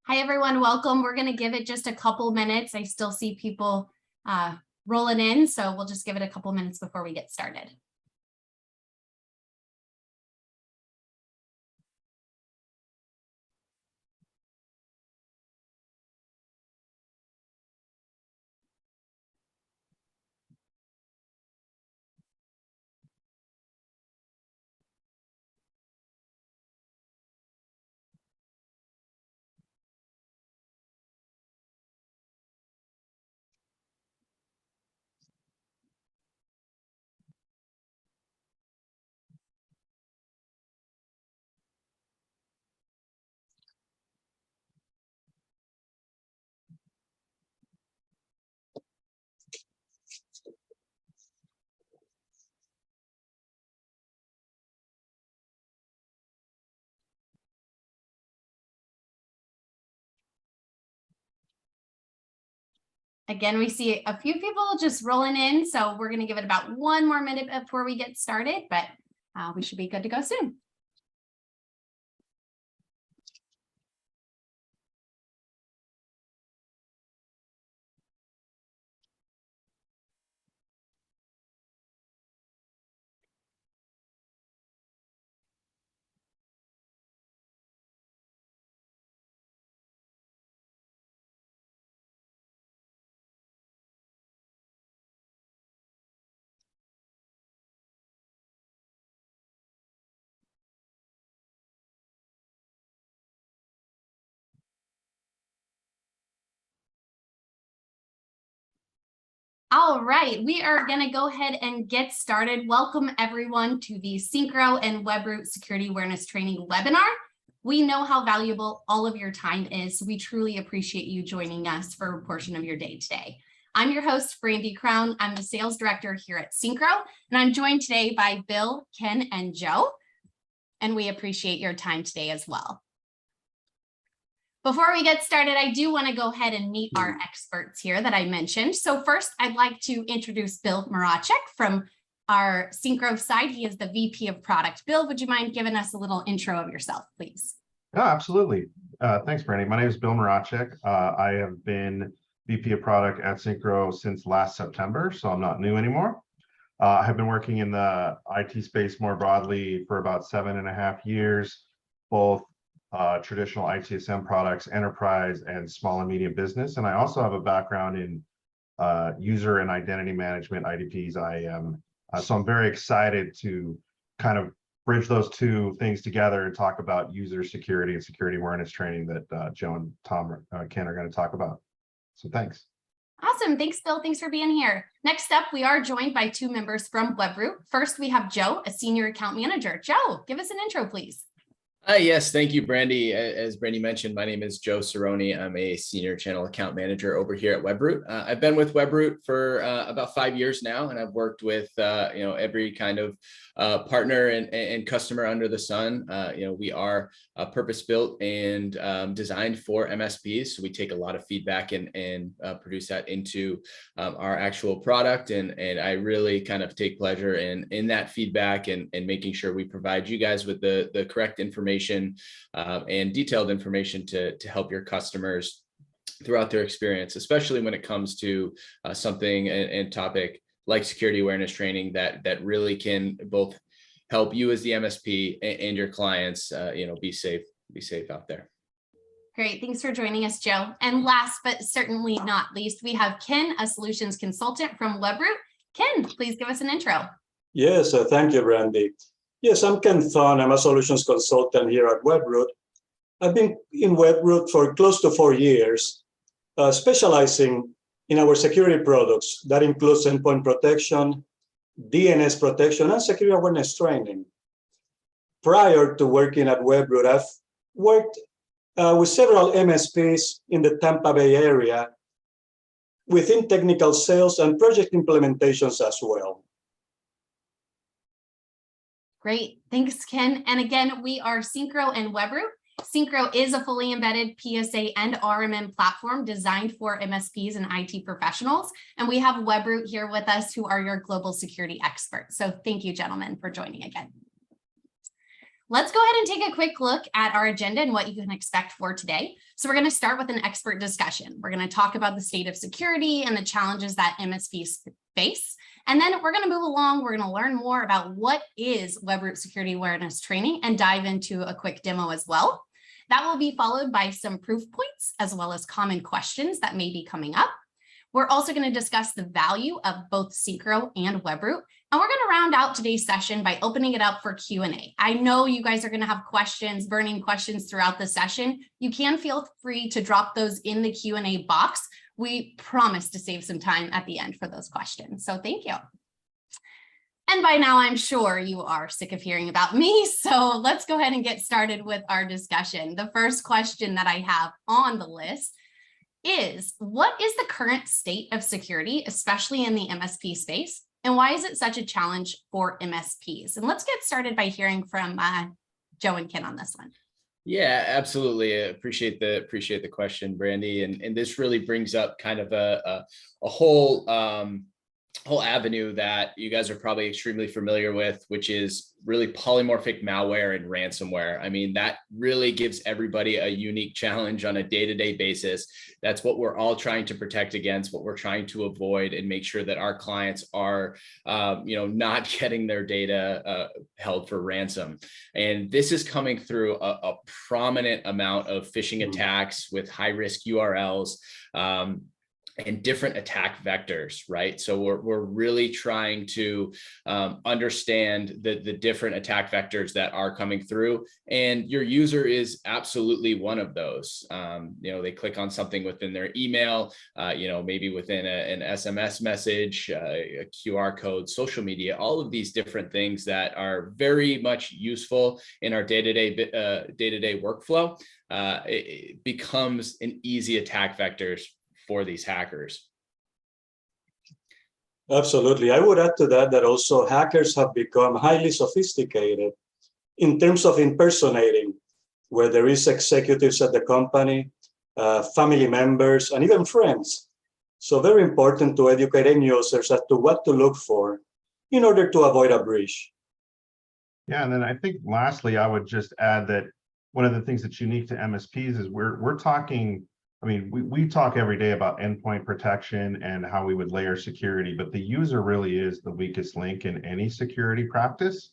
Hi, everyone. Welcome. We're going to give it just a couple minutes. I still see people rolling in, so we'll just give it a couple minutes before we get started. Again, we see a few people just rolling in, so we're going to give it about one more minute before we get started, but we should be good to go soon. All right, we are going to go ahead and get started. Welcome everyone to the Syncro and Webroot Security Awareness Training webinar. We know how valuable all of your time is. We truly appreciate you joining us for a portion of your day today. I'm your host, Brandy Crown. I'm the sales director here at Syncro, and I'm joined today by Bill, Ken, and Joe. And we appreciate your time today as well. Before we get started, I do want to go ahead and meet our experts here that I mentioned. So first, I'd like to introduce Bill Maracek from our Synchro side. He is the VP of Product. Bill, would you mind giving us a little intro of yourself, please? Oh, absolutely. Thanks, Brandy. My name is Bill Maracek. I have been VP of Product at Synchro since last September, so I'm not new anymore. I have been working in the IT space more broadly for about 7.5 years, both traditional ITSM products, enterprise, and small and medium business. And I also have a background in user and identity management, IDPs, IAM. So I'm very excited to kind of bridge those two things together and talk about user security and security awareness training that Joe and Tom Ken are going to talk about. So thanks. Awesome. Thanks, Bill. Thanks for being here. Next up, we are joined by two members from Webroot. First, we have Joe, a senior account manager. Joe, give us an intro, please. Yes, thank you, Brandy. As Brandy mentioned, my name is Joe Cerrone. I'm a senior channel account manager over here at Webroot. I've been with Webroot for about 5 years now, and I've worked with every kind of partner and customer under the sun. We are purpose-built and designed for MSPs, so we take a lot of feedback and produce that into our actual product. And I really kind of take pleasure in that feedback and making sure we provide you guys with the correct information and detailed information to help your customers throughout their experience, especially when it comes to something and topic like security awareness training that really can both help you as the MSP and your clients, be safe out there. Great. Thanks for joining us, Joe. And last but certainly not least, we have Ken, a solutions consultant from Webroot. Ken, please give us an intro. Yes, thank you, Brandy. Yes, I'm Ken Thon. I'm a solutions consultant here at Webroot. I've been in Webroot for close to 4 years, specializing in our security products. That includes endpoint protection, DNS protection, and security awareness training. Prior to working at Webroot, I've worked with several MSPs in the Tampa Bay area within technical sales and project implementations as well. Great. Thanks, Ken. And again, we are Syncro and Webroot. Syncro is a fully embedded PSA and RMM platform designed for MSPs and IT professionals. And we have Webroot here with us, who are your global security experts. So thank you, gentlemen, for joining again. Let's go ahead and take a quick look at our agenda and what you can expect for today. So we're going to start with an expert discussion. We're going to talk about the state of security and the challenges that MSPs face. And then we're going to move along. We're going to learn more about what is Webroot security awareness training and dive into a quick demo as well. That will be followed by some proof points as well as common questions that may be coming up. We're also going to discuss the value of both Syncro and Webroot. And we're going to round out today's session by opening it up for Q&A. I know you guys are going to have questions, burning questions throughout the session. You can feel free to drop those in the Q&A box. We promise to save some time at the end for those questions. So thank you. And by now, I'm sure you are sick of hearing about me. So let's go ahead and get started with our discussion. The first question that I have on the list is, what is the current state of security, especially in the MSP space? And why is it such a challenge for MSPs? And let's get started by hearing from Joe and Ken on this one. Yeah, absolutely. I appreciate the question, Brandy. And this really brings up kind of a whole avenue that you guys are probably extremely familiar with, which is really polymorphic malware and ransomware. I mean, that really gives everybody a unique challenge on a day-to-day basis. That's what we're all trying to protect against, what we're trying to avoid, and make sure that our clients are, not getting their data held for ransom. And this is coming through a prominent amount of phishing attacks with high-risk URLs. And different attack vectors, right? So we're really trying to understand the different attack vectors that are coming through, and your user is absolutely one of those. They click on something within their email, maybe within an SMS message, a QR code, social media, all of these different things that are very much useful in our day-to-day workflow. It becomes an easy attack vectors for these hackers. Absolutely. I would add to that also hackers have become highly sophisticated in terms of impersonating, where there is executives at the company, family members, and even friends. So very important to educate end users as to what to look for in order to avoid a breach. Yeah, and then I think lastly, I would just add that one of the things that's unique to MSPs is we're talking, I mean, we talk every day about endpoint protection and how we would layer security, but the user really is the weakest link in any security practice.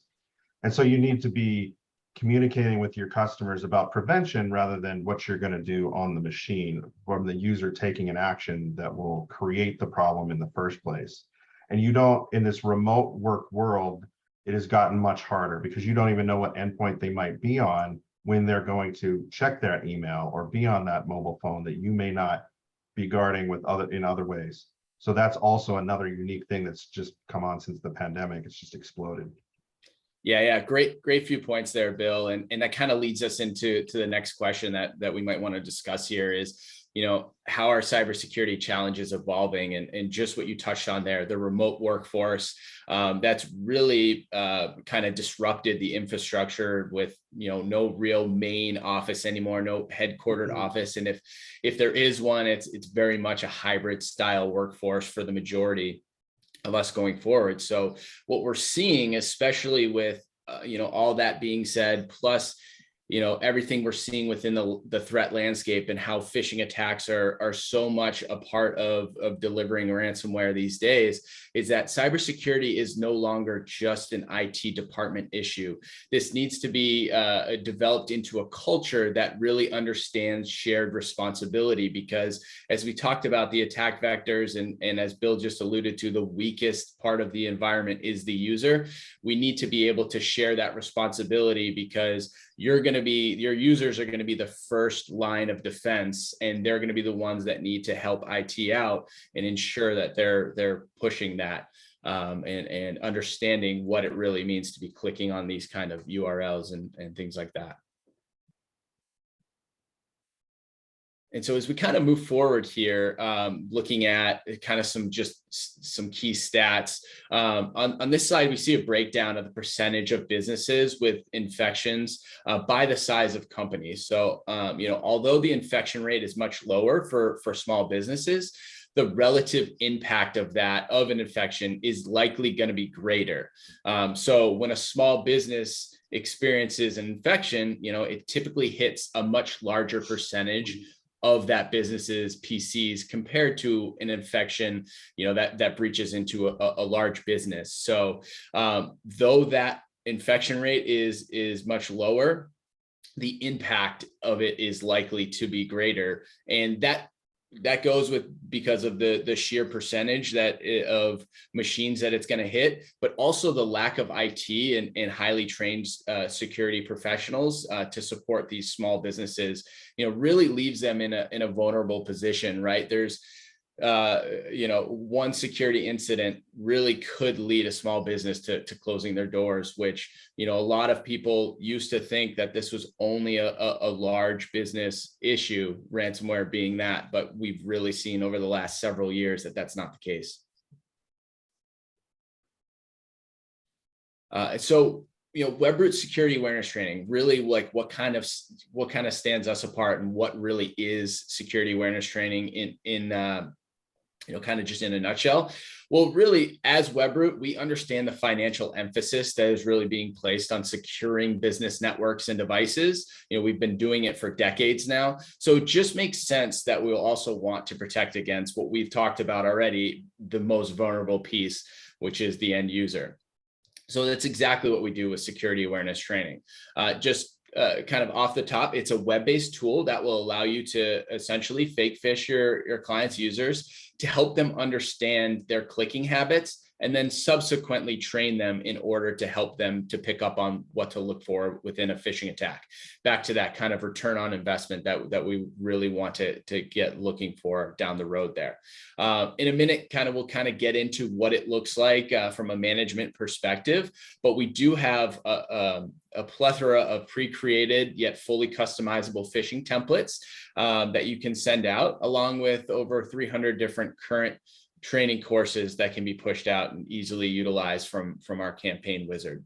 And so you need to be communicating with your customers about prevention rather than what you're going to do on the machine, from the user taking an action that will create the problem in the first place. And you don't, in this remote work world, it has gotten much harder because you don't even know what endpoint they might be on when they're going to check their email or be on that mobile phone that you may not be guarding with in other ways. So that's also another unique thing that's just come on since the pandemic. It's just exploded. Yeah, great few points there, Bill. And that kind of leads us into the next question that we might want to discuss here is, how are cybersecurity challenges evolving, and just what you touched on there, the remote workforce that's really kind of disrupted the infrastructure with no real main office anymore, no headquartered office, and if there is one, it's very much a hybrid style workforce for the majority of us going forward. So what we're seeing, especially with all that being said, plus everything we're seeing within the threat landscape and how phishing attacks are so much a part of delivering ransomware these days, is that cybersecurity is no longer just an IT department issue. This needs to be developed into a culture that really understands shared responsibility, because as we talked about the attack vectors, and as Bill just alluded to, the weakest part of the environment is the user. We need to be able to share that responsibility, because your users are going to be the first line of defense, and they're going to be the ones that need to help IT out and ensure that they're pushing that and understanding what it really means to be clicking on these kind of URLs and things like that. And so as we kind of move forward here, looking at kind of some key stats, on this side, we see a breakdown of the percentage of businesses with infections by the size of companies. So, although the infection rate is much lower for small businesses, the relative impact of an infection is likely going to be greater. So when a small business experiences an infection, it typically hits a much larger percentage of that business's PCs compared to an infection, that breaches into a large business. So though that infection rate is much lower, the impact of it is likely to be greater. And that goes because of the sheer percentage of machines that it's going to hit, but also the lack of IT and highly trained security professionals to support these small businesses, really leaves them in a vulnerable position, right? There's one security incident really could lead a small business to closing their doors, which, a lot of people used to think that this was only a large business issue, ransomware being that, but we've really seen over the last several years that that's not the case. Webroot security awareness training, really like what kind of stands us apart and what really is security awareness training in kind of just in a nutshell. Well, really, as Webroot, we understand the financial emphasis that is really being placed on securing business networks and devices. We've been doing it for decades now. So it just makes sense that we'll also want to protect against what we've talked about already, the most vulnerable piece, which is the end user. So that's exactly what we do with security awareness training. Kind of off the top, it's a web-based tool that will allow you to essentially fake fish your clients' users to help them understand their clicking habits, and then subsequently train them in order to help them to pick up on what to look for within a phishing attack. Back to that kind of return on investment that we really want to get looking for down the road there. In a minute, we'll get into what it looks like from a management perspective, but we do have a plethora of pre-created yet fully customizable phishing templates that you can send out, along with over 300 different current training courses that can be pushed out and easily utilized from our campaign wizard.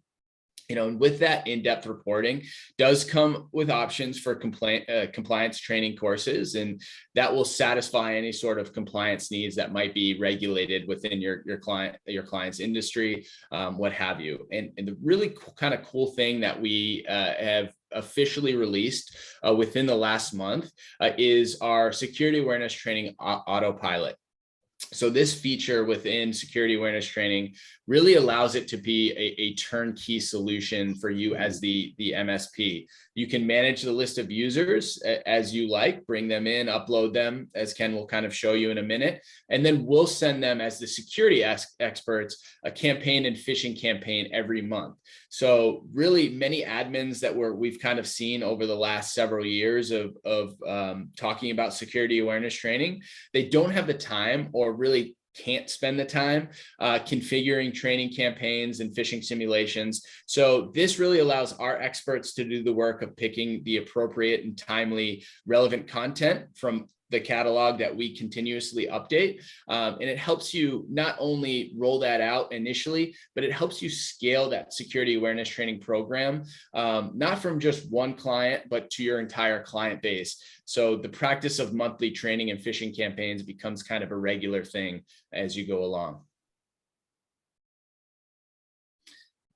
And with that in-depth reporting does come with options for compliance training courses, and that will satisfy any sort of compliance needs that might be regulated within your client's industry, what have you. And the really kind of cool thing that we have officially released within the last month is our security awareness training Autopilot. So this feature within security awareness training really allows it to be a turnkey solution for you as the MSP. You can manage the list of users as you like, bring them in, upload them, as Ken will kind of show you in a minute, and then we'll send them as the security experts a campaign and phishing campaign every month. So really many admins that we've kind of seen over the last several years of talking about security awareness training, they don't have the time or really can't spend the time configuring training campaigns and phishing simulations. So this really allows our experts to do the work of picking the appropriate and timely relevant content from the catalog that we continuously update. And it helps you not only roll that out initially, but it helps you scale that security awareness training program, not from just one client, but to your entire client base. So the practice of monthly training and phishing campaigns becomes kind of a regular thing as you go along.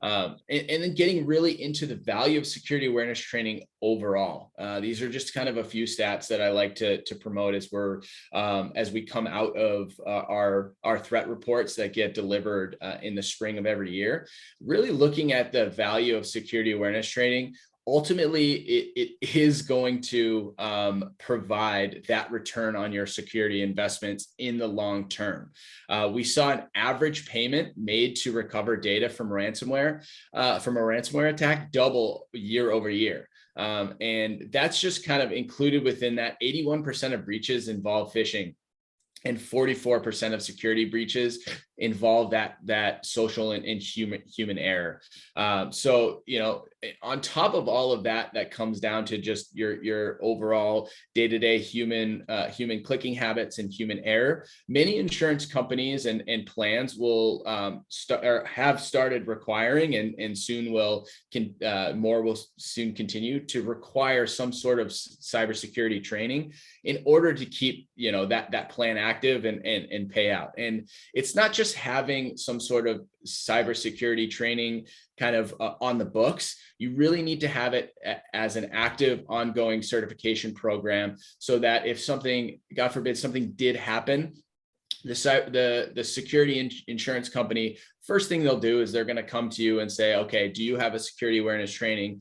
And then getting really into the value of security awareness training overall. These are just kind of a few stats that I like to promote as we come out of our threat reports that get delivered in the spring of every year. Really looking at the value of security awareness training. Ultimately, it is going to provide that return on your security investments in the long term. We saw an average payment made to recover data from ransomware, from a ransomware attack, double year over year. And that's just kind of included within that. 81% of breaches involve phishing, and 44% of security breaches involve that social and human error. So, you know, on top of all of that, that comes down to just your overall day-to-day human clicking habits and human error. Many insurance companies and plans will have started requiring, and soon will soon continue to require some sort of cybersecurity training in order to keep, you know, that plan active and pay out. And it's not just having some sort of cybersecurity training kind of on the books. You really need to have it as an active, ongoing certification program, so that if something, God forbid, something did happen, the security insurance company, first thing they'll do is they're going to come to you and say, okay, do you have a security awareness training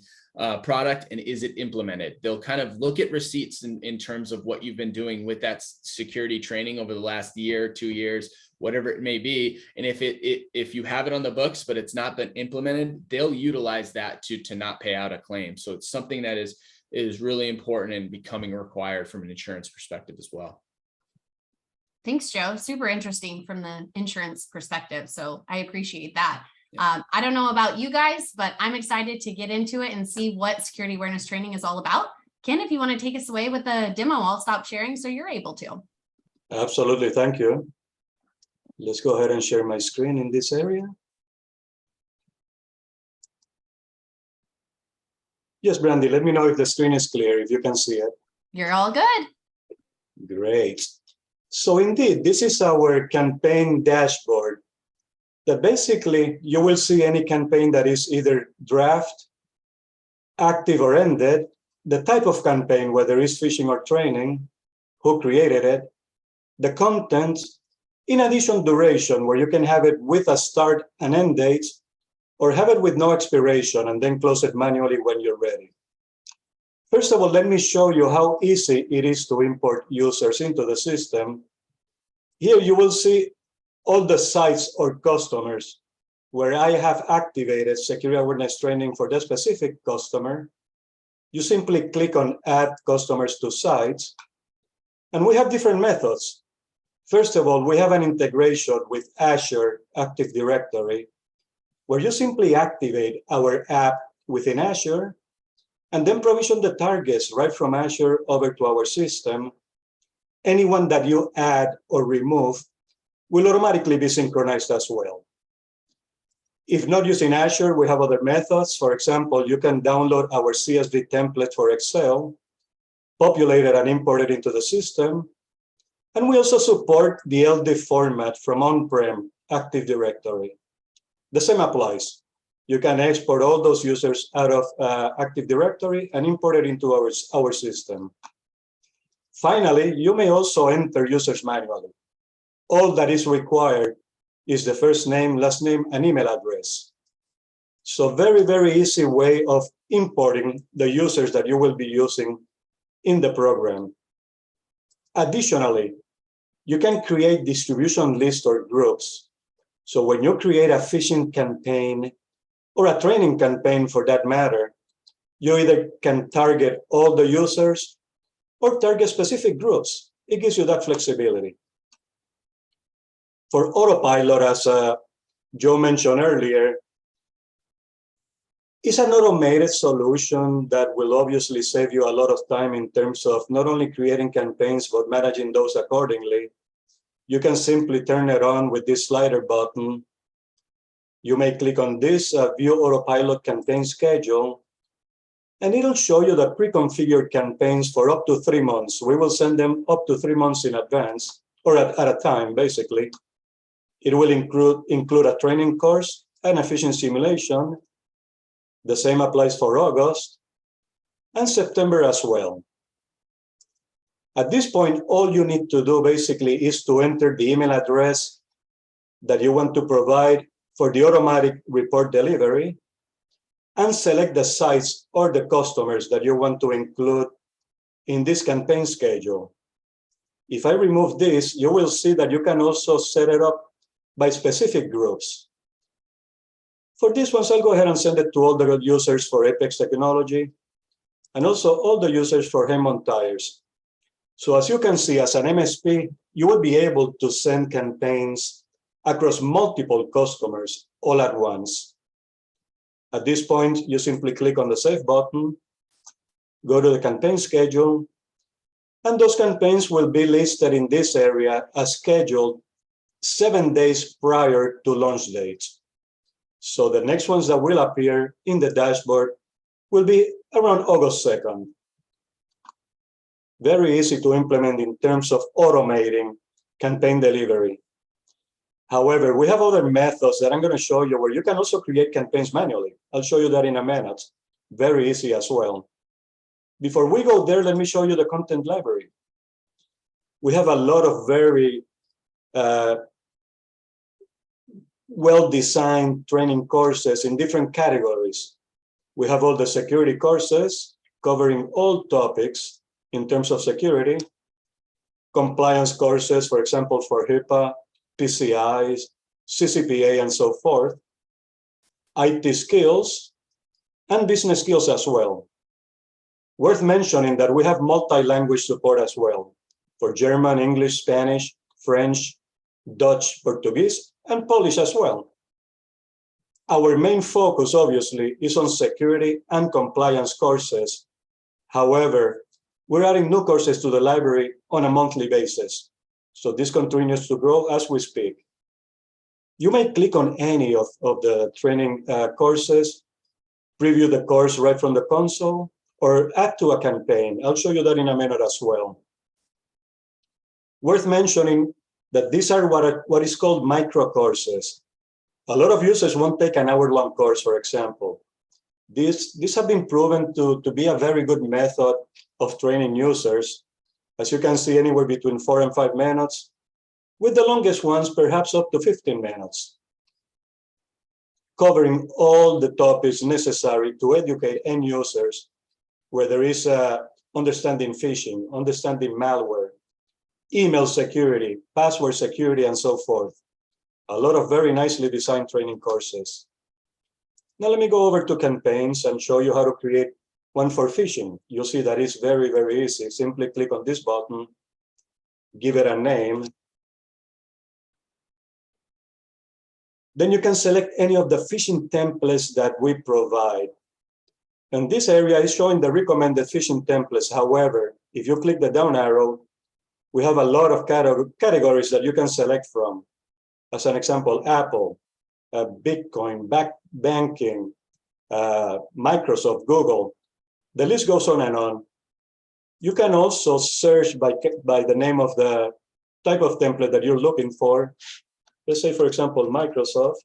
product, and is it implemented? They'll kind of look at receipts in terms of what you've been doing with that security training over the last year, 2 years, whatever it may be. And if you have it on the books, but it's not been implemented, they'll utilize that to not pay out a claim. So it's something that is really important and becoming required from an insurance perspective as well. Thanks, Joe. Super interesting from the insurance perspective. So I appreciate that. I don't know about you guys, but I'm excited to get into it and see what security awareness training is all about. Ken, if you want to take us away with a demo, I'll stop sharing so you're able to. Absolutely. Thank you. Let's go ahead and share my screen in this area. Yes, Brandy, let me know if the screen is clear, if you can see it. You're all good. Great. So indeed, this is our campaign dashboard. That basically you will see any campaign that is either draft, active, or ended, the type of campaign, whether it's phishing or training, who created it, the content, in addition duration, where you can have it with a start and end date, or have it with no expiration and then close it manually when you're ready. First of all, let me show you how easy it is to import users into the system. Here you will see all the sites or customers where I have activated security awareness training for the specific customer. You simply click on Add Customers to Sites, and we have different methods. First of all, we have an integration with Azure Active Directory, where you simply activate our app within Azure, and then provision the targets right from Azure over to our system. Anyone that you add or remove will automatically be synchronized as well. If not using Azure, we have other methods. For example, you can download our CSV template for Excel, populate it and import it into the system. And we also support the LD format from on-prem Active Directory. The same applies. You can export all those users out of Active Directory and import it into our system. Finally, you may also enter users manually. All that is required is the first name, last name, and email address. So very, very easy way of importing the users that you will be using in the program. Additionally, you can create distribution lists or groups. So when you create a phishing campaign or a training campaign for that matter, you either can target all the users or target specific groups. It gives you that flexibility. For Autopilot, as Joe mentioned earlier, it's an automated solution that will obviously save you a lot of time in terms of not only creating campaigns, but managing those accordingly. You can simply turn it on with this slider button. You may click on this View Autopilot Campaign Schedule, and it'll show you the pre-configured campaigns for up to 3 months. We will send them up to 3 months in advance, or at a time, basically. It will include a training course and a phishing simulation. The same applies for August and September as well. At this point, all you need to do basically is to enter the email address that you want to provide for the automatic report delivery and select the sites or the customers that you want to include in this campaign schedule. If I remove this, you will see that you can also set it up by specific groups. For this one, I'll go ahead and send it to all the users for Apex Technology and also all the users for Hemon Tires. So as you can see, as an MSP, you will be able to send campaigns across multiple customers all at once. At this point, you simply click on the Save button, go to the campaign schedule, and those campaigns will be listed in this area as scheduled 7 days prior to launch date. So the next ones that will appear in the dashboard will be around August 2nd. Very easy to implement in terms of automating campaign delivery. However, we have other methods that I'm going to show you where you can also create campaigns manually. I'll show you that in a minute. Very easy as well. Before we go there, let me show you the content library. We have a lot of very well-designed training courses in different categories. We have all the security courses covering all topics in terms of security, compliance courses, for example, for HIPAA, PCIs, CCPA, and so forth, IT skills, and business skills as well. Worth mentioning that we have multi-language support as well for German, English, Spanish, French, Dutch, Portuguese, and Polish as well. Our main focus, obviously, is on security and compliance courses. However, we're adding new courses to the library on a monthly basis. So this continues to grow as we speak. You may click on any of the training courses, preview the course right from the console, or add to a campaign. I'll show you that in a minute as well. Worth mentioning that these are what is called micro courses. A lot of users won't take an hour-long course, for example. These have been proven to be a very good method of training users. As you can see, anywhere between 4 and 5 minutes, with the longest ones perhaps up to 15 minutes, covering all the topics necessary to educate end users, where there is understanding phishing, understanding malware, email security, password security, and so forth. A lot of very nicely designed training courses. Now let me go over to campaigns and show you how to create one for phishing. You'll see that it's very, very easy. Simply click on this button, give it a name. Then you can select any of the phishing templates that we provide. And this area is showing the recommended phishing templates. However, if you click the down arrow, we have a lot of categories that you can select from. As an example, Apple, Bitcoin, banking, Microsoft, Google. The list goes on and on. You can also search by the name of the type of template that you're looking for. Let's say, for example, Microsoft.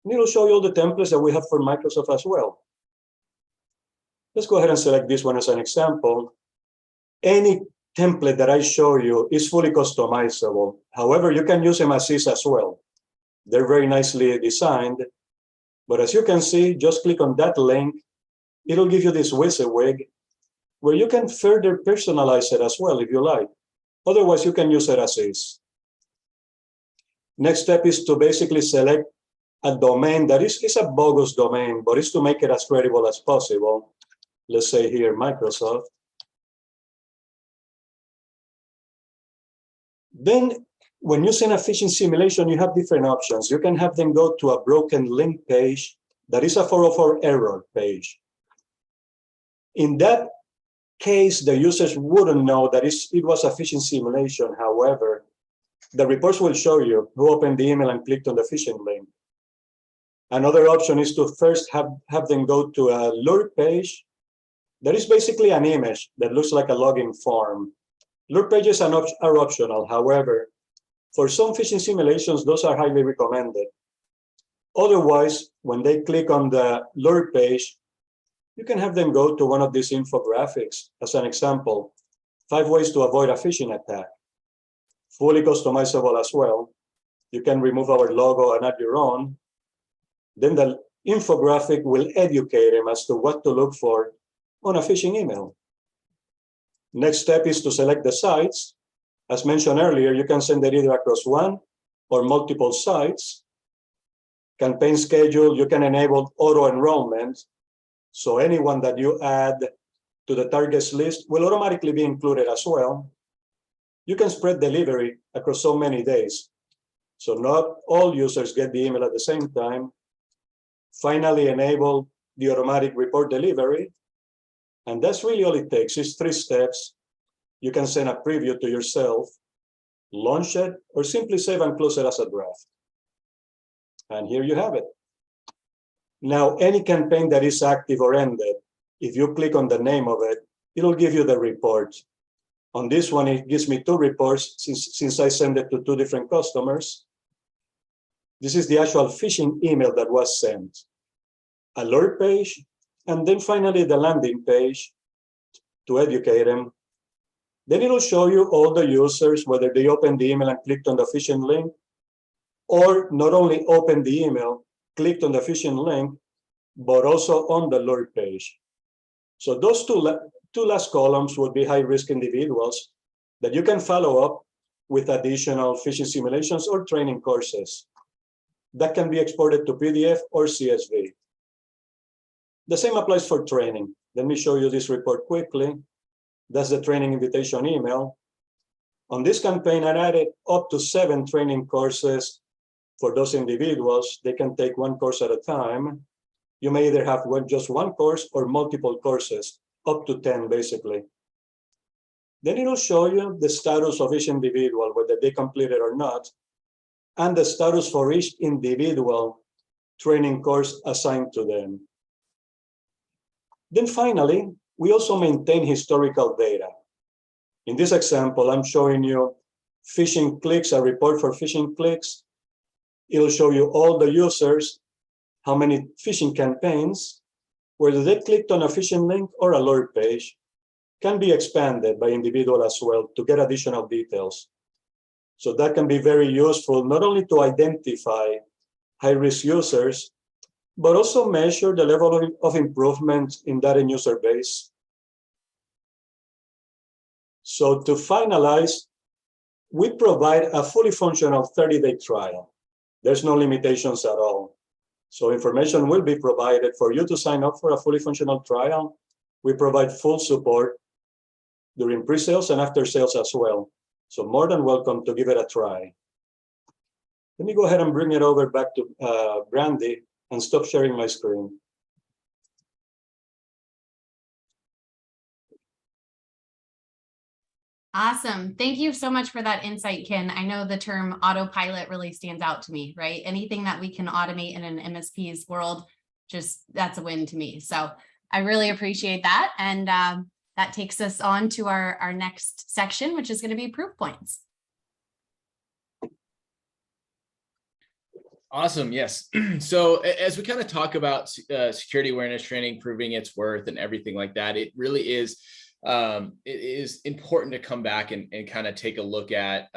And it'll show you all the templates that we have for Microsoft as well. Let's go ahead and select this one as an example. Any template that I show you is fully customizable. However, you can use them as is as well. They're very nicely designed. But as you can see, just click on that link. It'll give you this WYSIWYG where you can further personalize it as well if you like. Otherwise, you can use it as is. Next step is to basically select a domain that is a bogus domain, but is to make it as credible as possible. Let's say here, Microsoft. Then when using a phishing simulation, you have different options. You can have them go to a broken link page that is a 404 error page. In that case, the users wouldn't know that it was a phishing simulation. However, the reports will show you who opened the email and clicked on the phishing link. Another option is to first have them go to a lure page that is basically an image that looks like a login form. Lure pages are optional. However, for some phishing simulations, those are highly recommended. Otherwise, when they click on the lure page, you can have them go to one of these infographics. As an example, 5 ways to avoid a phishing attack. Fully customizable as well. You can remove our logo and add your own. Then the infographic will educate them as to what to look for on a phishing email. Next step is to select the sites. As mentioned earlier, you can send it either across one or multiple sites. Campaign schedule, you can enable auto enrollment. So anyone that you add to the targets list will automatically be included as well. you can spread delivery across so many days. So not all users get the email at the same time. Finally, enable the automatic report delivery. And that's really all it takes. It's 3 steps. You can send a preview to yourself, launch it, or simply save and close it as a draft. And here you have it. Now, any campaign that is active or ended, if you click on the name of it, it'll give you the report. On this one, it gives me 2 reports since I sent it to 2 different customers. This is the actual phishing email that was sent, alert page, and then finally the landing page to educate them. Then it'll show you all the users, whether they opened the email and clicked on the phishing link, or not only opened the email, clicked on the phishing link, but also on the alert page. So those two last columns would be high-risk individuals that you can follow up with additional phishing simulations or training courses that can be exported to PDF or CSV. The same applies for training. Let me show you this report quickly. That's the training invitation email. On this campaign, I added up to 7 training courses for those individuals. They can take 1 course at a time. You may either have just 1 course or multiple courses, up to 10 basically. Then it'll show you the status of each individual, whether they completed or not, and the status for each individual training course assigned to them. Then finally, we also maintain historical data. In this example, I'm showing you phishing clicks, a report for phishing clicks. It'll show you all the users, how many phishing campaigns, whether they clicked on a phishing link or alert page, can be expanded by individual as well to get additional details. So that can be very useful, not only to identify high-risk users, but also measure the level of improvement in that end user base. So to finalize, we provide a fully functional 30-day trial. There's no limitations at all. So information will be provided for you to sign up for a fully functional trial. We provide full support during pre-sales and after sales as well. So more than welcome to give it a try. Let me go ahead and bring it over back to Brandy and stop sharing my screen. Awesome. Thank you so much for that insight, Ken. I know the term autopilot really stands out to me, right? Anything that we can automate in an MSP's world, that's a win to me. So I really appreciate that. And that takes us on to our next section, which is going to be proof points. Awesome. Yes. So as we kind of talk about security awareness training, proving its worth and everything like that, it really is it is important to come back and kind of take a look at,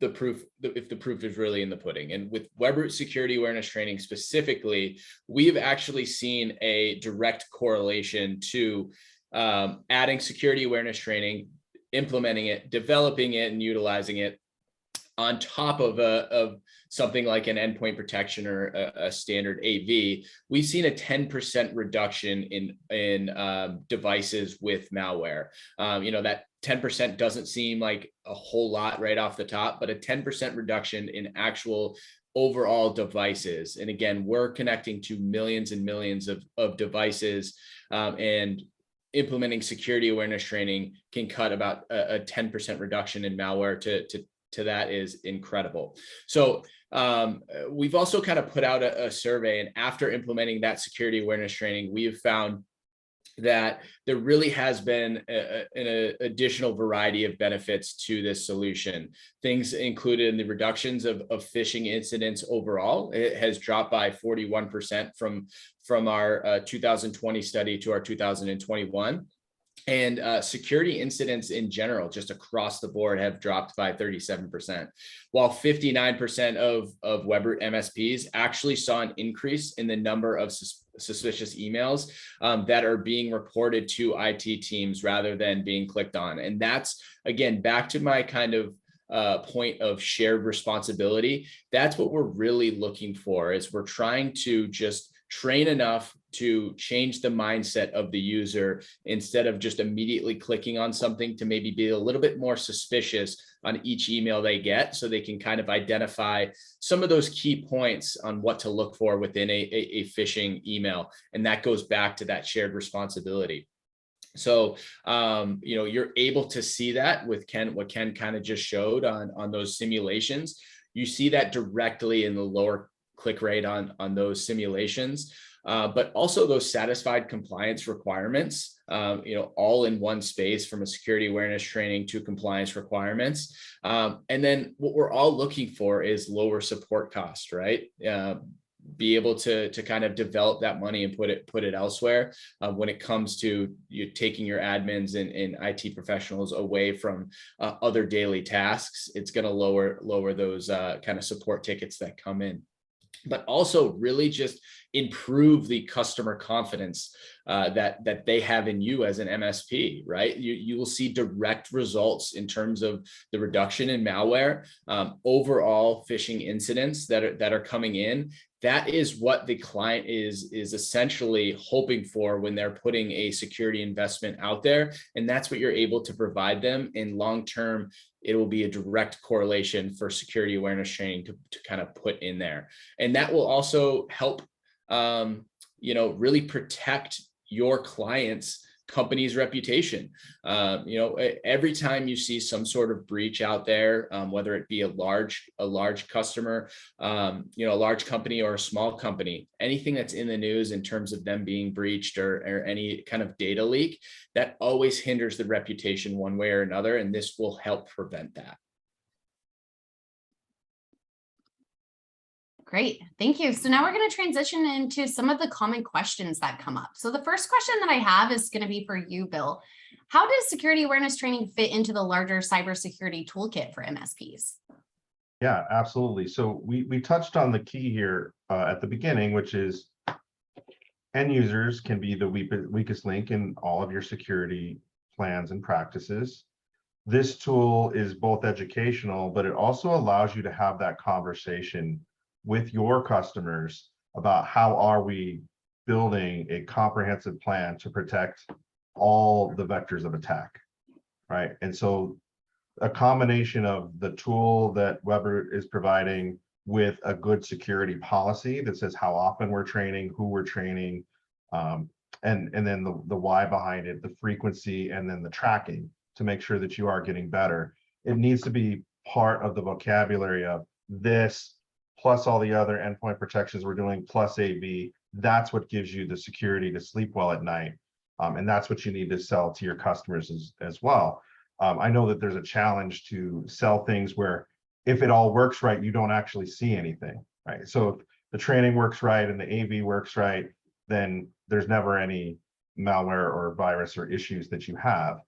the proof, if the proof is really in the pudding. And with Webroot security awareness training specifically, we've actually seen a direct correlation to adding security awareness training, implementing it, developing it, and utilizing it on top of something like an endpoint protection or a standard AV. We've seen a 10% reduction in devices with malware. That 10% doesn't seem like a whole lot right off the top, but a 10% reduction in actual overall devices. And again, we're connecting to millions and millions of devices, and implementing security awareness training can cut about a 10% reduction in malware to that is incredible. So we've also kind of put out a survey, and after implementing that security awareness training, we have found that there really has been an additional variety of benefits to this solution. Things included in the reductions of phishing incidents overall. It has dropped by 41% from our 2020 study to our 2021. And security incidents in general, just across the board, have dropped by 37%, while 59% of Webroot MSPs actually saw an increase in the number of suspicious emails that are being reported to IT teams rather than being clicked on. And that's, again, back to my kind of point of shared responsibility. That's what we're really looking for, is we're trying to just train enough to change the mindset of the user instead of just immediately clicking on something, to maybe be a little bit more suspicious on each email they get, so they can kind of identify some of those key points on what to look for within a phishing email. And that goes back to that shared responsibility. So, you're able to see that with what Ken kind of just showed on those simulations. You see that directly in the lower click rate on those simulations, but also those satisfied compliance requirements, all in one space, from a security awareness training to compliance requirements. And then what we're all looking for is lower support cost, right? Be able to kind of develop that money and put it elsewhere. When it comes to you taking your admins and IT professionals away from other daily tasks, it's going to lower those kind of support tickets that come in. But also really just improve the customer confidence that they have in you as an MSP, right? You will see direct results in terms of the reduction in malware, overall phishing incidents that are coming in. That is what the client is essentially hoping for when they're putting a security investment out there. And that's what you're able to provide them. In long term, it will be a direct correlation for security awareness training to kind of put in there. And that will also help, really protect your client's company's reputation. Every time you see some sort of breach out there, whether it be a large customer, a large company or a small company, anything that's in the news in terms of them being breached or any kind of data leak, that always hinders the reputation one way or another. And this will help prevent that. Great, thank you. So now we're going to transition into some of the common questions that come up. So the first question that I have is going to be for you, Bill. How does security awareness training fit into the larger cybersecurity toolkit for MSPs? Yeah, absolutely. So we touched on the key here at the beginning, which is end users can be the weakest link in all of your security plans and practices. This tool is both educational, but it also allows you to have that conversation with your customers about how are we building a comprehensive plan to protect all the vectors of attack, right? And so a combination of the tool that Webroot is providing with a good security policy that says how often we're training, who we're training, and then the why behind it, the frequency, and then the tracking to make sure that you are getting better. It needs to be part of the vocabulary of this, plus all the other endpoint protections we're doing, plus AV. That's what gives you the security to sleep well at night. And that's what you need to sell to your customers as well. I know that there's a challenge to sell things where if it all works right, you don't actually see anything, right? So if the training works right and the AV works right, then there's never any malware or virus or issues that you have.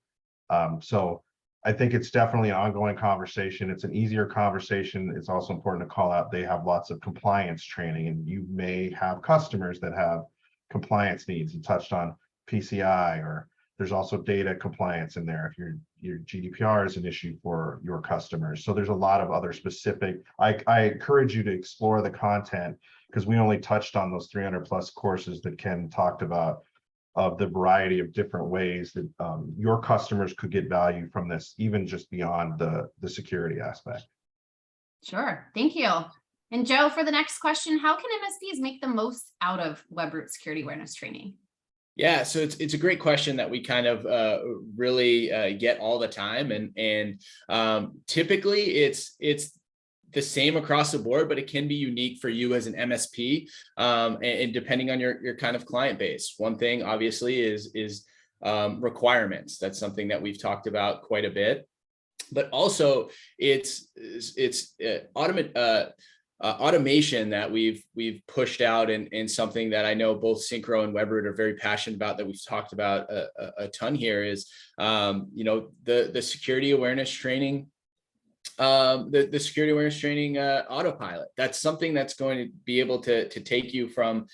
So I think it's definitely an ongoing conversation. It's an easier conversation. It's also important to call out they have lots of compliance training, and you may have customers that have compliance needs. You touched on PCI, or there's also data compliance in there if your GDPR is an issue for your customers. So there's a lot of other specific. I encourage you to explore the content, because we only touched on those 300 plus courses that Ken talked about, of the variety of different ways that your customers could get value from this, even just beyond the security aspect. Sure, thank you. And Joe, for the next question, how can MSPs make the most out of Webroot security awareness training? Yeah, so it's a great question that we kind of really get all the time, and typically it's the same across the board, but it can be unique for you as an MSP, and depending on your kind of client base. One thing obviously is requirements. That's something that we've talked about quite a bit, but also it's automation that we've pushed out, and something that I know both Synchro and Webroot are very passionate about, that we've talked about a ton here, is the security awareness training. The security awareness training Autopilot. That's something that's going to be able to take you from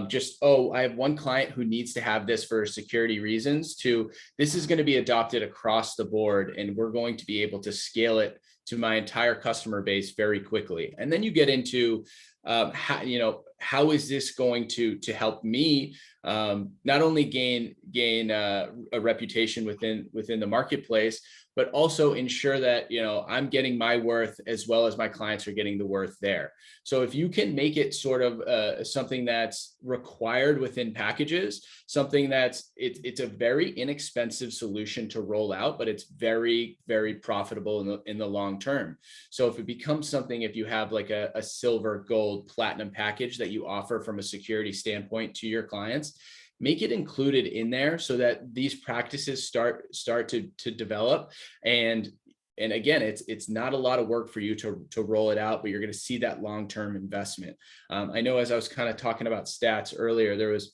just, I have one client who needs to have this for security reasons, to this is going to be adopted across the board, and we're going to be able to scale it to my entire customer base very quickly. And then you get into how is this going to help me not only gain a reputation within the marketplace, but also ensure that, you know, I'm getting my worth as well as my clients are getting the worth there. So if you can make it sort of something that's required within packages, something that's it's a very inexpensive solution to roll out, but it's very, very profitable in the long term. So if it becomes something, if you have like a silver, gold, platinum package that you offer from a security standpoint to your clients, make it included in there so that these practices start to develop. And again, it's not a lot of work for you to roll it out, but you're going to see that long-term investment. I know as I was kind of talking about stats earlier, there was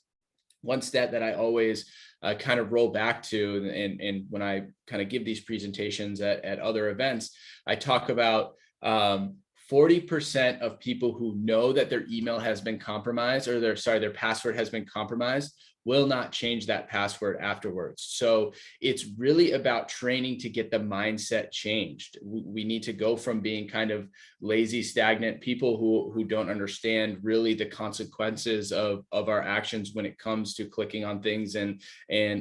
one stat that I always kind of roll back to, and when I kind of give these presentations at other events, I talk about 40% of people who know that their email has been compromised, or their password has been compromised, will not change that password afterwards. So it's really about training to get the mindset changed. We need to go from being kind of lazy, stagnant people who don't understand really the consequences of our actions when it comes to clicking on things and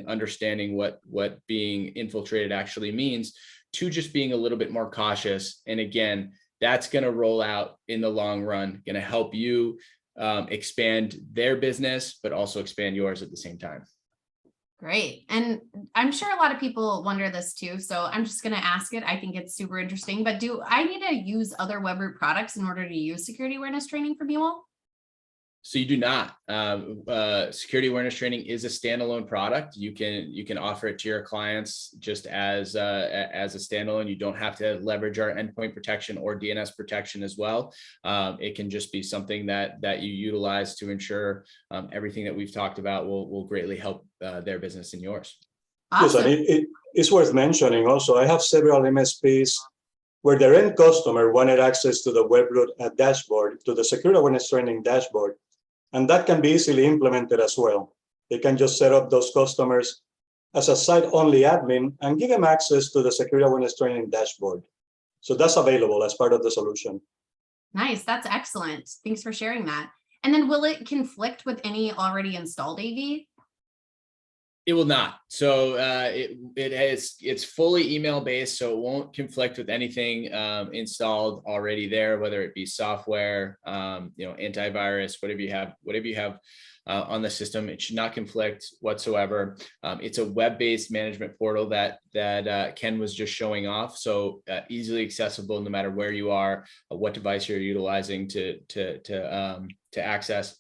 understanding what being infiltrated actually means, to just being a little bit more cautious. And again, that's going to roll out in the long run, going to help you expand their business, but also expand yours at the same time. Great. And I'm sure a lot of people wonder this too. So I'm just going to ask it. I think it's super interesting, but do I need to use other Webroot products in order to use security awareness training from you all? So you do not. Security awareness training is a standalone product. You can offer it to your clients just as a standalone. You don't have to leverage our endpoint protection or DNS protection as well. It can just be something that you utilize to ensure everything that we've talked about will greatly help their business and yours. Awesome. Yes, and it's worth mentioning also, I have several MSPs where their end customer wanted access to the Webroot dashboard, to the security awareness training dashboard. And that can be easily implemented as well. They can just set up those customers as a site-only admin and give them access to the security awareness training dashboard. So that's available as part of the solution. Nice. That's excellent. Thanks for sharing that. And then will it conflict with any already installed AV? It will not. So it's fully email based, so it won't conflict with anything installed already there, whether it be software, antivirus, whatever you have on the system. It should not conflict whatsoever. It's a web-based management portal that Ken was just showing off, so easily accessible no matter where you are, what device you're utilizing to access.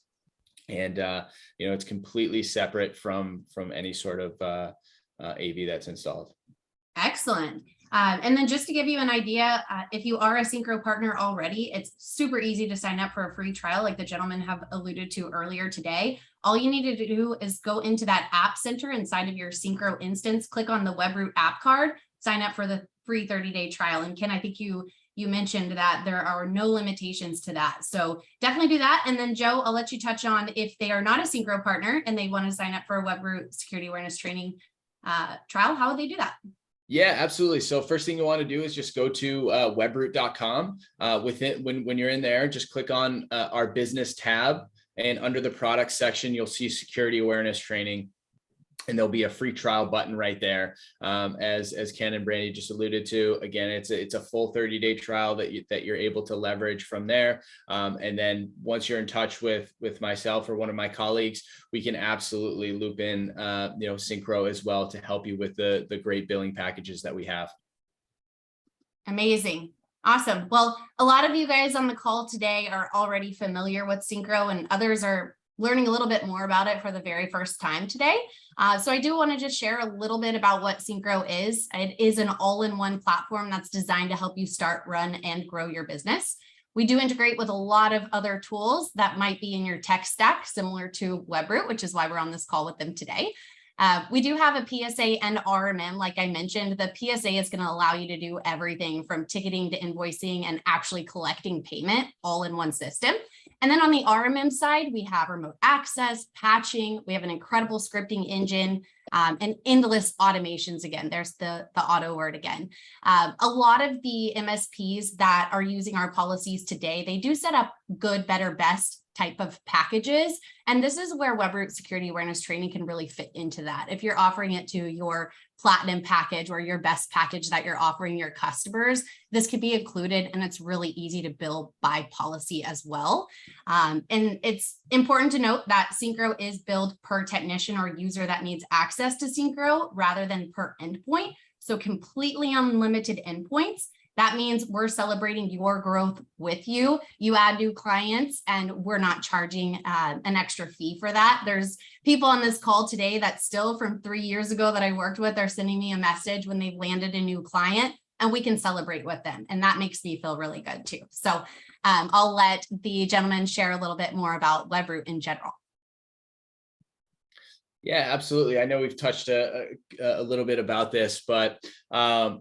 And it's completely separate from any sort of AV that's installed. Excellent. And then just to give you an idea, if you are a Synchro partner already, it's super easy to sign up for a free trial, like the gentleman have alluded to earlier today. All you need to do is go into that app center inside of your Synchro instance, click on the Webroot app card, sign up for the free 30-day trial. And Ken, I think you mentioned that there are no limitations to that. So definitely do that. And then Joe, I'll let you touch on if they are not a Synchro partner and they want to sign up for a Webroot security awareness training trial, how would they do that? Yeah, absolutely. So first thing you want to do is just go to webroot.com. When you're in there, just click on our business tab, and under the product section, you'll see security awareness training. And there'll be a free trial button right there. As Ken and Brandy just alluded to, again, it's a full 30-day trial that you're able to leverage from there. And then once you're in touch with myself or one of my colleagues, we can absolutely loop in Synchro as well to help you with the great billing packages that we have. Amazing. Awesome. Well, a lot of you guys on the call today are already familiar with Synchro, and others are learning a little bit more about it for the very first time today. So I do want to just share a little bit about what Synchro is. It is an all-in-one platform that's designed to help you start, run, and grow your business. We do integrate with a lot of other tools that might be in your tech stack, similar to Webroot, which is why we're on this call with them today. We do have a PSA and RMM. Like I mentioned, the PSA is going to allow you to do everything from ticketing to invoicing and actually collecting payment all in one system. And then on the RMM side, we have remote access, patching. We have an incredible scripting engine and endless automations. Again, there's the auto word again. A lot of the MSPs that are using our policies today, they do set up good, better, best type of packages. And this is where Webroot security awareness training can really fit into that. If you're offering it to your platinum package or your best package that you're offering your customers, this could be included, and it's really easy to bill by policy as well. And it's important to note that Synchro is billed per technician or user that needs access to Synchro rather than per endpoint. So completely unlimited endpoints. That means we're celebrating your growth with you. You add new clients and we're not charging an extra fee for that. There's people on this call today that still from 3 years ago that I worked with are sending me a message when they've landed a new client, and we can celebrate with them. And that makes me feel really good too. So I'll let the gentleman share a little bit more about Webroot in general. Yeah, absolutely. I know we've touched a little bit about this, but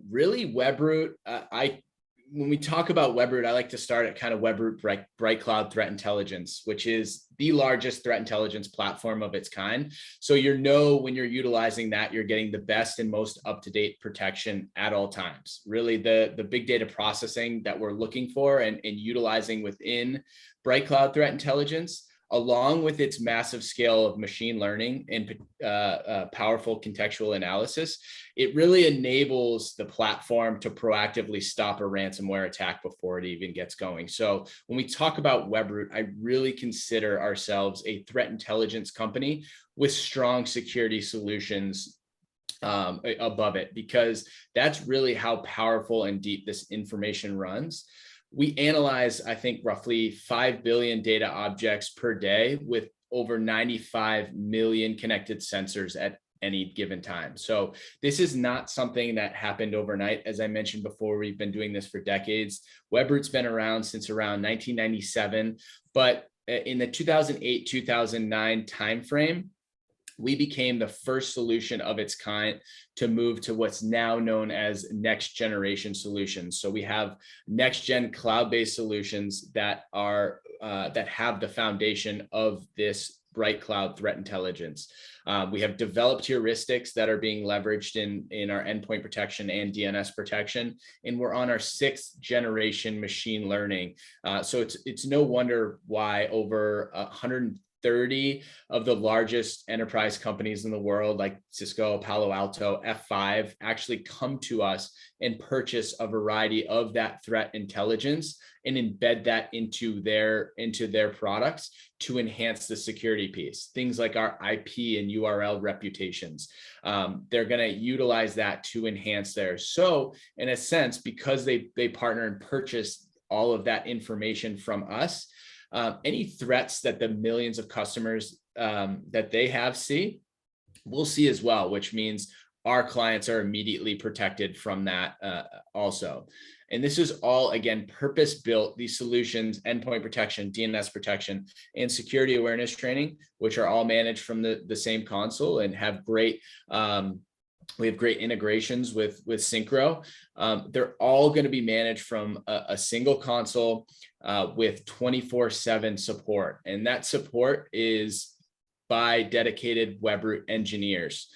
really Webroot, when we talk about Webroot, I like to start at kind of Webroot Bright Cloud Threat Intelligence, which is the largest threat intelligence platform of its kind. So when you're utilizing that, you're getting the best and most up-to-date protection at all times. Really the big data processing that we're looking for and utilizing within Bright Cloud Threat Intelligence, along with its massive scale of machine learning and powerful contextual analysis, it really enables the platform to proactively stop a ransomware attack before it even gets going. So when we talk about Webroot, I really consider ourselves a threat intelligence company with strong security solutions above it, because that's really how powerful and deep this information runs. We analyze, I think, roughly 5 billion data objects per day with over 95 million connected sensors at any given time. So this is not something that happened overnight. As I mentioned before, we've been doing this for decades. Webroot's been around since around 1997, but in the 2008-2009 timeframe, we became the first solution of its kind to move to what's now known as next generation solutions. So we have next gen cloud-based solutions that are that have the foundation of this Bright Cloud Threat Intelligence. We have developed heuristics that are being leveraged in our endpoint protection and DNS protection, and we're on our 6th generation machine learning. So it's no wonder why over 130 of the largest enterprise companies in the world, like Cisco, Palo Alto, F5, actually come to us and purchase a variety of that threat intelligence and embed that into their products to enhance the security piece. Things like our IP and URL reputations. They're going to utilize that to enhance theirs. So in a sense, because they partner and purchase all of that information from us, any threats that the millions of customers that they have see, we'll see as well, which means our clients are immediately protected from that also. And this is all, again, purpose-built, these solutions, endpoint protection, DNS protection, and security awareness training, which are all managed from the same console and have great we have great integrations with Synchro. They're all going to be managed from a single console with 24/7 support. And that support is by dedicated Webroot engineers.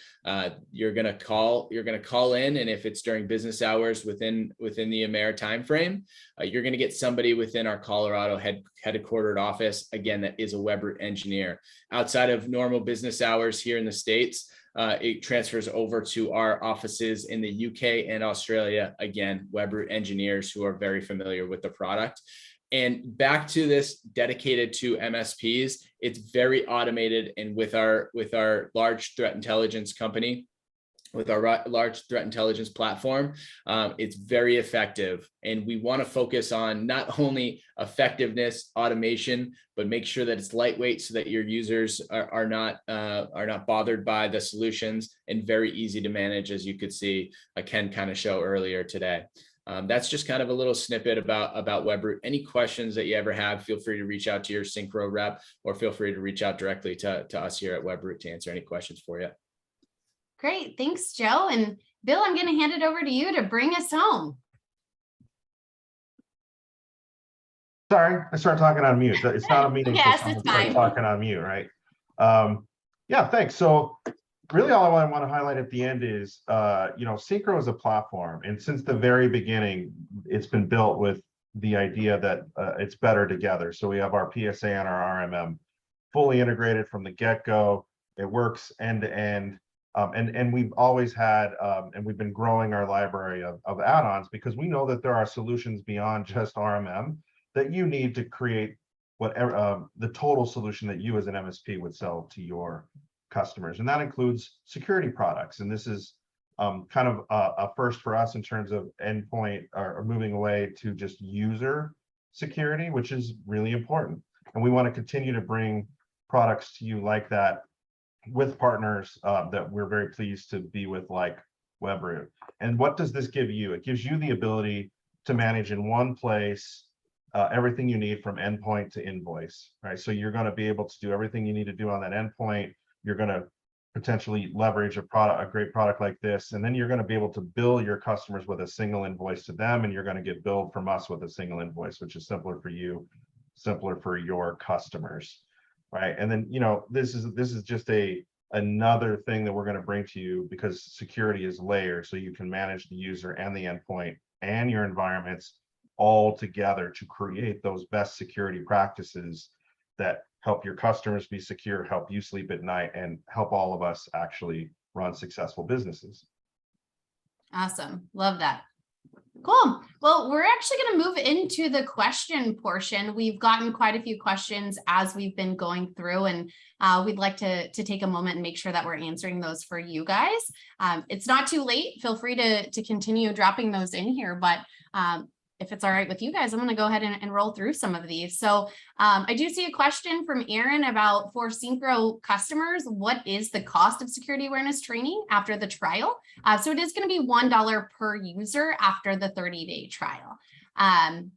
You're going to call in, and if it's during business hours within the AMER timeframe, you're going to get somebody within our Colorado headquartered office, again, that is a Webroot engineer. Outside of normal business hours here in the States, it transfers over to our offices in the UK and Australia, again, Webroot engineers who are very familiar with the product. And back to this dedicated to MSPs, it's very automated, and with our large threat intelligence company, with our large threat intelligence platform, it's very effective. And we want to focus on not only effectiveness, automation, but make sure that it's lightweight so that your users are not bothered by the solutions, and very easy to manage, as you could see Ken kind of show earlier today. That's just kind of a little snippet about Webroot. Any questions that you ever have, feel free to reach out to your Synchro rep, or feel free to reach out directly to us here at Webroot to answer any questions for you. Great. Thanks, Joe. And Bill, I'm going to hand it over to you to bring us home. Sorry, I started talking on mute. It's not a meeting. Yes, it's fine. Talking on mute, right? Yeah, thanks. So really all I want to highlight at the end is, Synchro is a platform. And since the very beginning, it's been built with the idea that it's better together. So we have our PSA and our RMM fully integrated from the get-go. It works end to end. And we've always had, and we've been growing our library of add-ons because we know that there are solutions beyond just RMM that you need to create whatever the total solution that you as an MSP would sell to your customers. And that includes security products. And this is kind of a first for us in terms of endpoint or moving away to just user security, which is really important. And we want to continue to bring products to you like that with partners that we're very pleased to be with, like Webroot. And what does this give you? It gives you the ability to manage in one place everything you need from endpoint to invoice, right? So you're going to be able to do everything you need to do on that endpoint. You're going to potentially leverage a great product like this, and then you're going to be able to bill your customers with a single invoice to them, and you're going to get billed from us with a single invoice, which is simpler for you, simpler for your customers, right? And then, this is just another thing that we're going to bring to you, because security is layered, so you can manage the user and the endpoint and your environments all together to create those best security practices that help your customers be secure, help you sleep at night, and help all of us actually run successful businesses. Awesome. Love that. Cool. Well, we're actually going to move into the question portion. We've gotten quite a few questions as we've been going through, and we'd like to take a moment and make sure that we're answering those for you guys. It's not too late. Feel free to continue dropping those in here, but if it's all right with you guys, I'm going to go ahead and roll through some of these. So I do see a question from Aaron about, for Synchro customers, what is the cost of security awareness training after the trial? So it is going to be $1 per user after the 30-day trial. And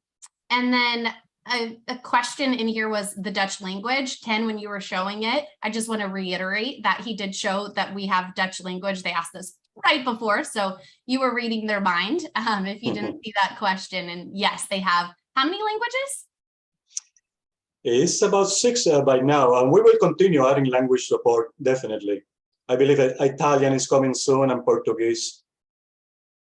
then a question in here was the Dutch language. Ken, when you were showing it, I just want to reiterate that he did show that we have Dutch language. They asked this right before, so you were reading their mind if you didn't see that question. And yes, they have how many languages? It's about 6 by now, and we will continue adding language support, definitely. I believe Italian is coming soon, and Portuguese.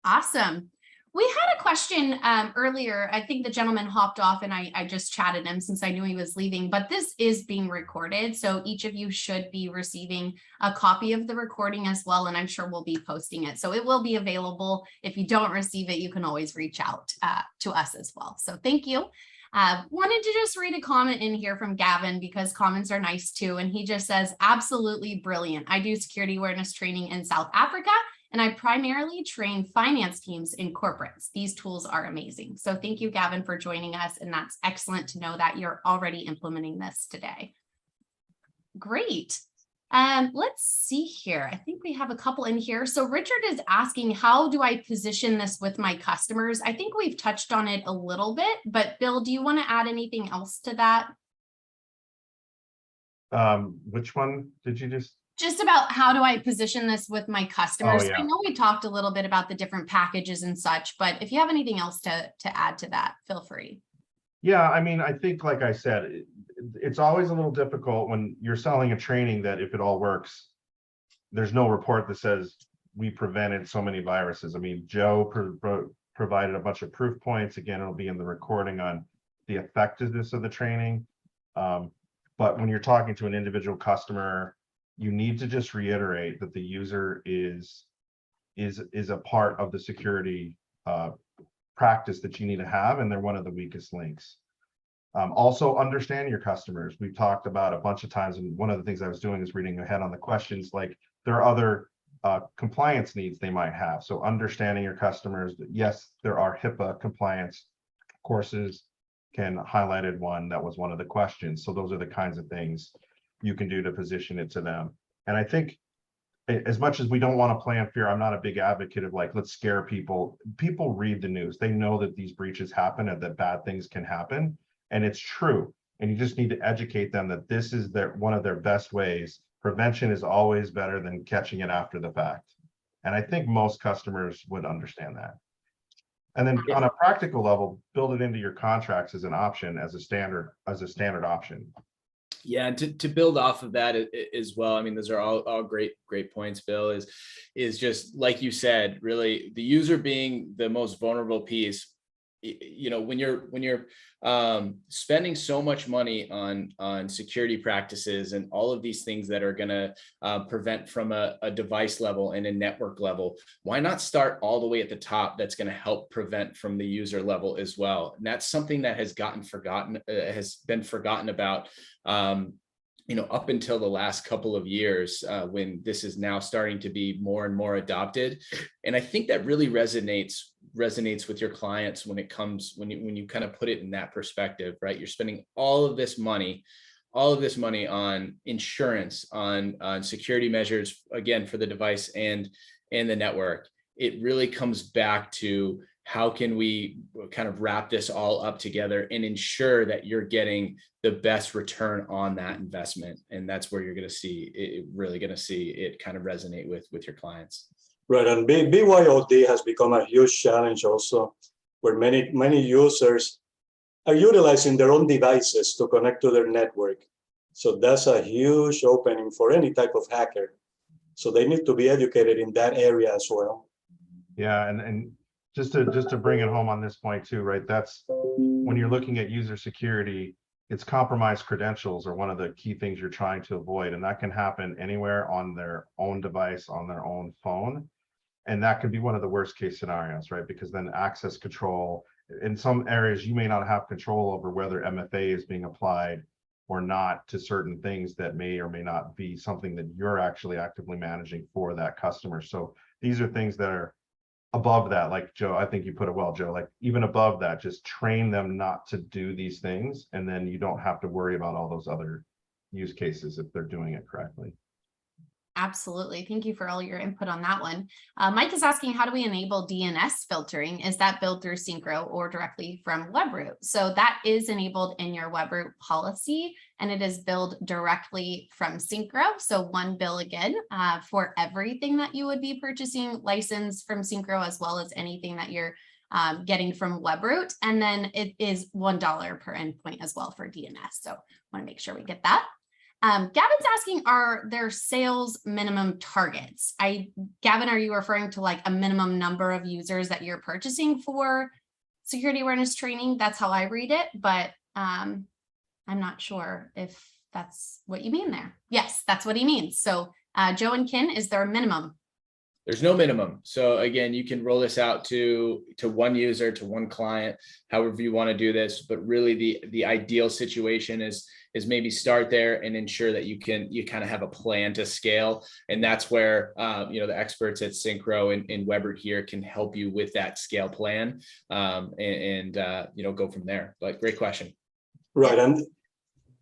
Awesome. We had a question earlier. I think the gentleman hopped off and I just chatted him since I knew he was leaving, but this is being recorded. So each of you should be receiving a copy of the recording as well. And I'm sure we'll be posting it. So it will be available. If you don't receive it, you can always reach out to us as well. So thank you. Wanted to just read a comment in here from Gavin, because comments are nice too. And he just says, absolutely brilliant. I do security awareness training in South Africa, and I primarily train finance teams in corporates. These tools are amazing. So thank you, Gavin, for joining us. And that's excellent to know that you're already implementing this today. Great. Let's see here. I think we have a couple in here. So Richard is asking, how do I position this with my customers? I think we've touched on it a little bit, but Bill, do you want to add anything else to that? Which one did you just about how do I position this with my customers? Oh, yeah. I know we talked a little bit about the different packages and such, but if you have anything else to add to that, feel free. Yeah, I mean, I think, like I said, it's always a little difficult when you're selling a training that if it all works, there's no report that says we prevented so many viruses. I mean, Joe provided a bunch of proof points. Again, it'll be in the recording on the effectiveness of the training. But when you're talking to an individual customer, you need to just reiterate that the user is a part of the security practice that you need to have, and they're one of the weakest links. Also, understand your customers. We've talked about a bunch of times, and one of the things I was doing is reading ahead on the questions, like there are other compliance needs they might have. So understanding your customers, yes, there are HIPAA compliance courses. Ken highlighted one that was one of the questions. So those are the kinds of things you can do to position it to them. And I think, as much as we don't want to play on fear, I'm not a big advocate of like, let's scare people. People read the news. They know that these breaches happen and that bad things can happen. And it's true. And you just need to educate them that this is one of their best ways. Prevention is always better than catching it after the fact. And I think most customers would understand that. And then on a practical level, build it into your contracts as an option, as a standard option. Yeah, and to build off of that as well, I mean, those are all great points, Bill, is just like you said, really the user being the most vulnerable piece. when you're spending so much money on security practices and all of these things that are going to prevent from a device level and a network level, why not start all the way at the top? That's going to help prevent from the user level as well. And that's something that has been forgotten about up until the last couple of years, when this is now starting to be more and more adopted. And I think that really resonates with your clients when you kind of put it in that perspective, right? You're spending all of this money on insurance, on security measures, again, for the device and the network. It really comes back to how can we kind of wrap this all up together and ensure that you're getting the best return on that investment. And that's where you're going to see it kind of resonate with your clients. Right, and BYOD has become a huge challenge also, where many users are utilizing their own devices to connect to their network. So that's a huge opening for any type of hacker. So they need to be educated in that area as well. Yeah, and just to bring it home on this point too, right? That's when you're looking at user security, it's compromised credentials are one of the key things you're trying to avoid, and that can happen anywhere on their own device, on their own phone. And that could be one of the worst case scenarios, right? Because then access control, in some areas, you may not have control over whether MFA is being applied or not to certain things that may or may not be something that you're actually actively managing for that customer. So these are things that are above that, like Joe, I think you put it well, Joe, like even above that, just train them not to do these things. And then you don't have to worry about all those other use cases if they're doing it correctly. Absolutely. Thank you for all your input on that one. Mike is asking, how do we enable DNS filtering? Is that built through Synchro or directly from Webroot? So that is enabled in your Webroot policy, and it is billed directly from Synchro. So one bill again for everything that you would be purchasing, license from Synchro, as well as anything that you're getting from Webroot. And then it is $1 per endpoint as well for DNS. So want to make sure we get that. Gavin's asking, are there sales minimum targets? Gavin, are you referring to like a minimum number of users that you're purchasing for security awareness training? That's how I read it, but I'm not sure if that's what you mean there. Yes, that's what he means. So Joe and Kin, is there a minimum? There's no minimum. So again, you can roll this out to one user, to one client, however you want to do this. But really the ideal situation is maybe start there and ensure that you kind of have a plan to scale. And that's where the experts at Synchro and Webroot here can help you with that scale plan and go from there. But great question. Right. And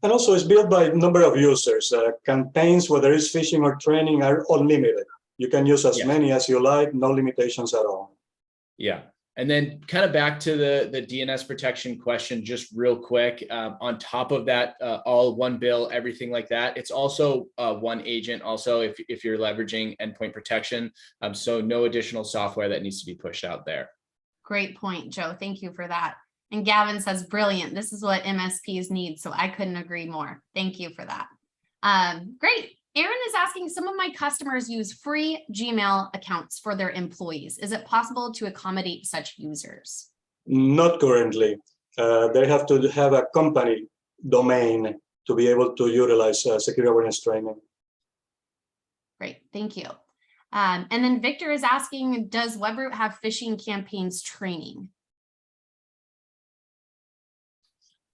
also it's built by number of users. Campaigns, whether it's phishing or training, are unlimited. You can use as many as you like, no limitations at all. Yeah. And then kind of back to the DNS protection question, just real quick, on top of that, all one bill, everything like that. It's also one agent also if you're leveraging endpoint protection. So no additional software that needs to be pushed out there. Great point, Joe. Thank you for that. And Gavin says, brilliant. This is what MSPs need. So I couldn't agree more. Thank you for that. Great. Aaron is asking, some of my customers use free Gmail accounts for their employees. Is it possible to accommodate such users? Not currently. They have to have a company domain to be able to utilize security awareness training. Great, thank you. And then Victor is asking, does Webroot have phishing campaigns training?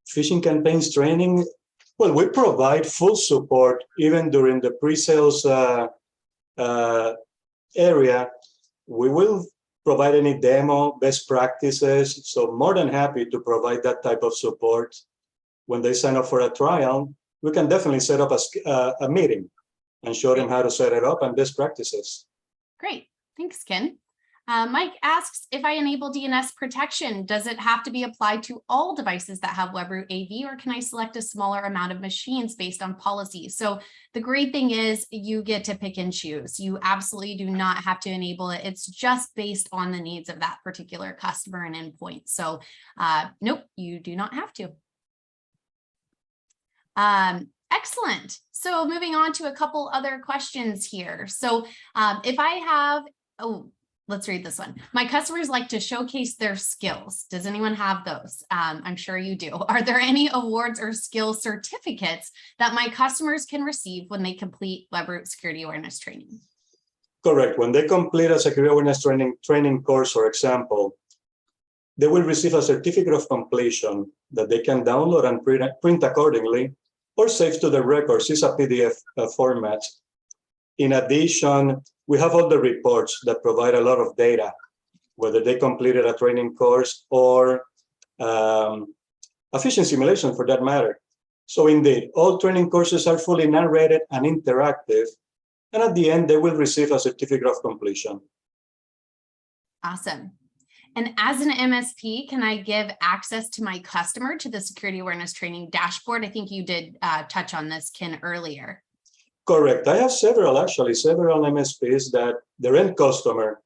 Phishing campaigns training? Well, we provide full support even during the pre-sales area. We will provide any demo, best practices. So more than happy to provide that type of support. When they sign up for a trial, we can definitely set up a meeting and show them how to set it up and best practices. Great, thanks, Ken. Mike asks, if I enable DNS protection, does it have to be applied to all devices that have Webroot AV, or can I select a smaller amount of machines based on policy? So the great thing is you get to pick and choose. You absolutely do not have to enable it. It's just based on the needs of that particular customer and endpoint. So nope, you do not have to. Excellent. So moving on to a couple other questions here. So if I have, let's read this one. My customers like to showcase their skills. Does anyone have those? I'm sure you do. Are there any awards or skill certificates that my customers can receive when they complete Webroot security awareness training? Correct. When they complete a security awareness training course, for example, they will receive a certificate of completion that they can download and print accordingly or save to the records. It's a PDF format. In addition, we have all the reports that provide a lot of data, whether they completed a training course or a phishing simulation for that matter. So indeed, all training courses are fully narrated and interactive. And at the end, they will receive a certificate of completion. Awesome. And as an MSP, can I give access to my customer to the security awareness training dashboard? I think you did touch on this, Ken, earlier. Correct. I have several MSPs that their end customer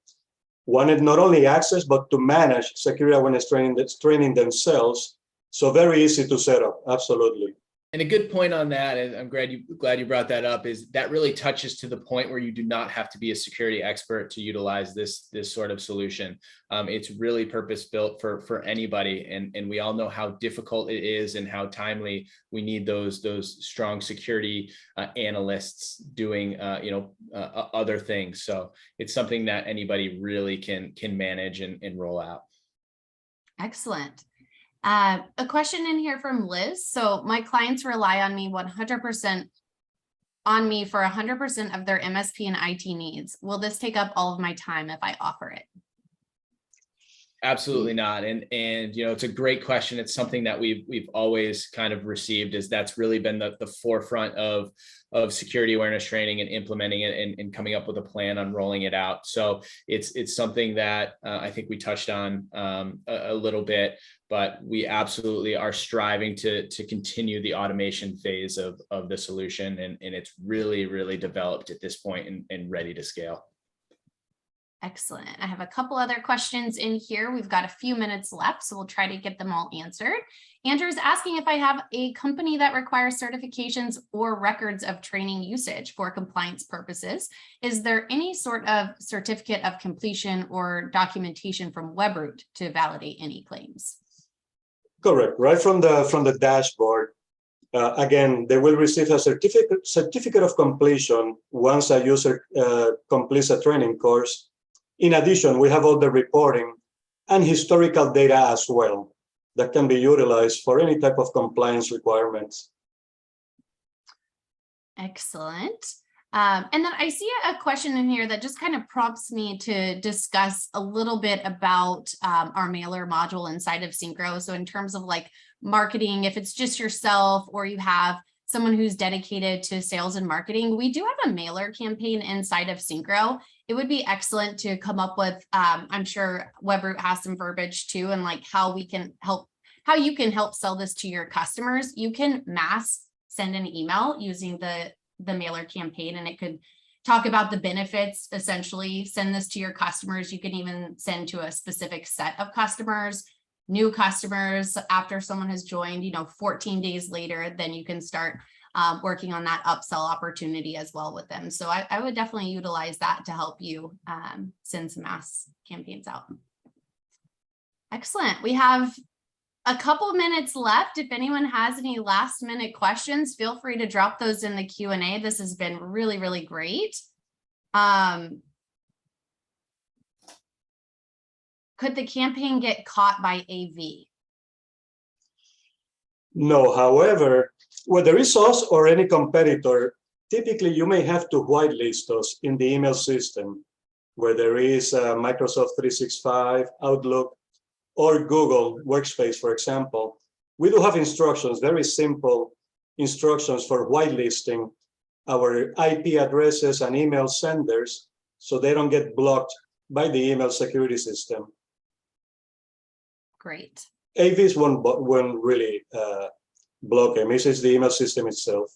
wanted not only access, but to manage security awareness training themselves. So very easy to set up. Absolutely. And a good point on that, and I'm glad you brought that up, is that really touches to the point where you do not have to be a security expert to utilize this sort of solution. It's really purpose-built for anybody, and we all know how difficult it is and how timely we need those strong security analysts doing other things. So it's something that anybody really can manage and roll out. Excellent. A question in here from Liz. So my clients rely on me 100% on me for 100% of their MSP and IT needs. Will this take up all of my time if I offer it? Absolutely not. And it's a great question. It's something that we've always kind of received, is that's really been the forefront of security awareness training and implementing it and coming up with a plan on rolling it out. So it's something that I think we touched on a little bit, but we absolutely are striving to continue the automation phase of the solution. And it's really, really developed at this point and ready to scale. Excellent. I have a couple other questions in here. We've got a few minutes left, so we'll try to get them all answered. Andrew's asking if I have a company that requires certifications or records of training usage for compliance purposes. Is there any sort of certificate of completion or documentation from Webroot to validate any claims? Correct. Right from the dashboard. Again, they will receive a certificate of completion once a user completes a training course. In addition, we have all the reporting and historical data as well that can be utilized for any type of compliance requirements. Excellent. And then I see a question in here that just kind of prompts me to discuss a little bit about our mailer module inside of Synchro. So in terms of like marketing, if it's just yourself or you have someone who's dedicated to sales and marketing, we do have a mailer campaign inside of Synchro. It would be excellent to come up with, I'm sure Webroot has some verbiage too, and like how you can help sell this to your customers. You can mass send an email using the mailer campaign, and it could talk about the benefits, essentially send this to your customers. You can even send to a specific set of customers, new customers after someone has joined, 14 days later, then you can start working on that upsell opportunity as well with them. So I would definitely utilize that to help you send some mass campaigns out. Excellent. We have a couple minutes left. If anyone has any last minute questions, feel free to drop those in the Q&A. This has been really, really great. Could the campaign get caught by AV? No, however, whether it's us or any competitor, typically you may have to whitelist us in the email system, where there is Microsoft 365, Outlook, or Google Workspace, for example. We do have instructions, very simple instructions for whitelisting our IP addresses and email senders so they don't get blocked by the email security system. Great. AVs won't really block them. It's the email system itself.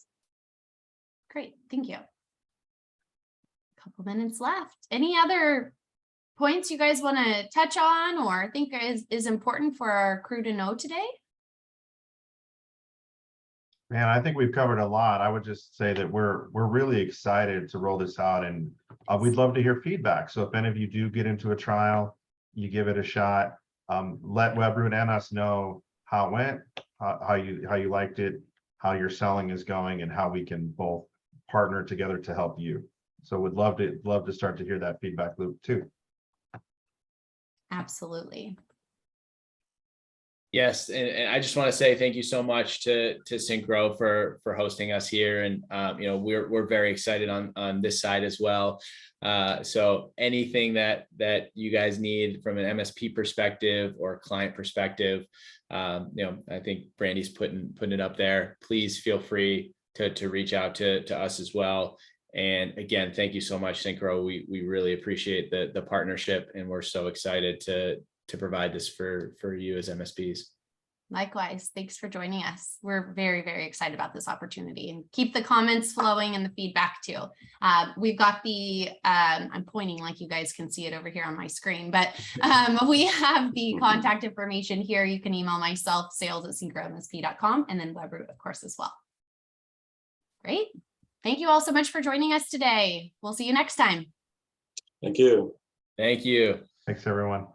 Great, thank you. A couple minutes left. Any other points you guys want to touch on or think is important for our crew to know today? Man, I think we've covered a lot. I would just say that we're really excited to roll this out, and we'd love to hear feedback. So if any of you do get into a trial, you give it a shot, let Webroot and us know how it went, how you liked it, how your selling is going, and how we can both partner together to help you. So we'd love to start to hear that feedback loop too. Absolutely. Yes, and I just want to say thank you so much to Synchro for hosting us here, and we're very excited on this side as well. So anything that you guys need from an MSP perspective or client perspective, I think Brandy's putting it up there. Please feel free to reach out to us as well. And again, thank you so much, Synchro. We really appreciate the partnership, and we're so excited to provide this for you as MSPs. Likewise, thanks for joining us. We're very, very excited about this opportunity, and keep the comments flowing and the feedback too. We've got the, I'm pointing like you guys can see it over here on my screen, but we have the contact information here. You can email myself, sales@syncromsp.com, and then Webroot, of course, as well. Great. Thank you all so much for joining us today. We'll see you next time. Thank you. Thank you. Thanks, everyone.